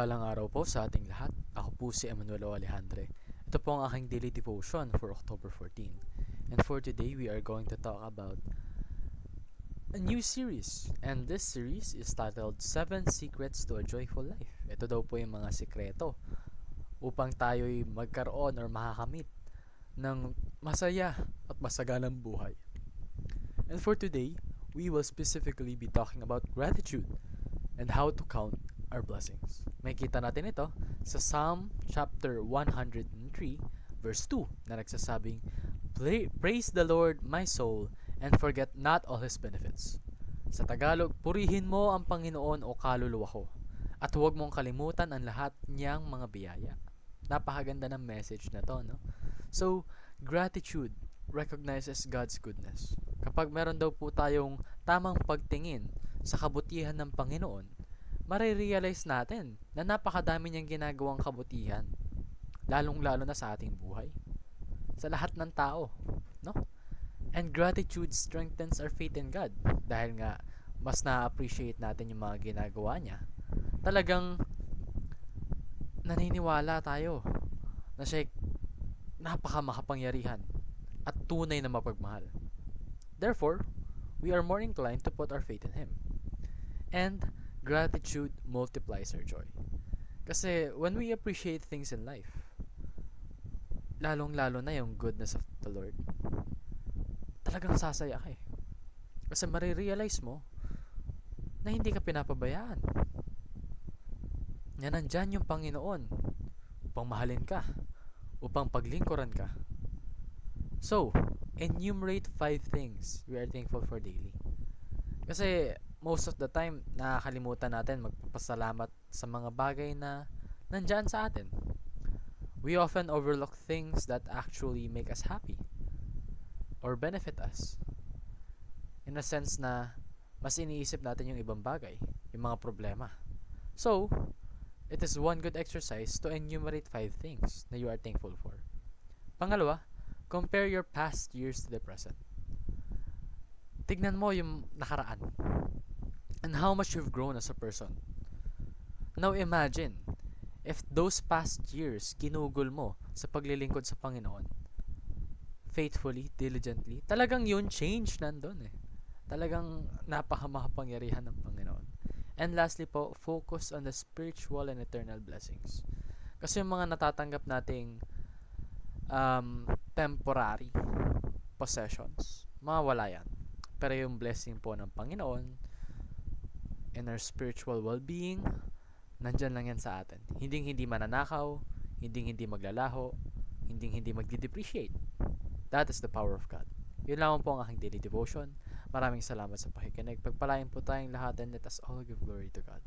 Mapagpalang araw po sa ating lahat. Ako po si Emmanuel Alejandre. Ito po ang aking daily devotion for October 14. And for today, we are going to talk about a new series. And this series is titled 7 Secrets to a Joyful Life. Ito daw po yung mga sikreto upang tayo'y magkaroon or makakamit ng masaya at masaganang buhay. And for today, we will specifically be talking about gratitude and how to count our blessings. Makikita natin ito sa Psalm chapter 103 verse 2 na nagsasabing, Praise the Lord, my soul, and forget not all His benefits. Sa Tagalog, purihin mo ang Panginoon o kaluluwa ko, at huwag mong kalimutan ang lahat niyang mga biyaya. Napakaganda ng message na to, no? So, gratitude recognizes God's goodness. Kapag meron daw po tayong tamang pagtingin sa kabutihan ng Panginoon, marirealize natin na napakadami niyang ginagawang kabutihan, lalong-lalo na sa ating buhay, sa lahat ng tao, no? And gratitude strengthens our faith in God dahil nga mas na-appreciate natin yung mga ginagawa niya. Talagang naniniwala tayo na siya napakamakapangyarihan at tunay na mapagmahal. Therefore, we are more inclined to put our faith in Him. And gratitude multiplies our joy. Kasi when we appreciate things in life, lalong-lalo na yung goodness of the Lord, talagang sasaya ka eh. Kasi marirealize mo na hindi ka pinapabayaan. Na nandyan yung Panginoon upang mahalin ka, upang paglingkuran ka. So, enumerate 5 things we are thankful for daily. Kasi most of the time, nakakalimutan natin magpapasalamat sa mga bagay na nandyan sa atin. We often overlook things that actually make us happy or benefit us. In a sense na mas iniisip natin yung ibang bagay, yung mga problema. So, it is one good exercise to enumerate 5 things na you are thankful for. Pangalawa, compare your past years to the present. Tignan mo yung nakaraan and how much you've grown as a person. Now imagine, if those past years ginugol mo sa paglilingkod sa Panginoon, faithfully, diligently, talagang yun change nandun eh. Talagang napakamakapangyarihan ng Panginoon. And lastly po, focus on the spiritual and eternal blessings. Kasi yung mga natatanggap nating temporary possessions, mawawala yan. Pero yung blessing po ng Panginoon and our spiritual well-being, nandyan lang yan sa atin. Hindi mananakaw, hindi maglalaho, hindi magdi-depreciate. That is the power of God. Yun lang po ang aking daily devotion. Maraming salamat sa pakikinig. Pagpalain po tayong lahat and let us all give glory to God.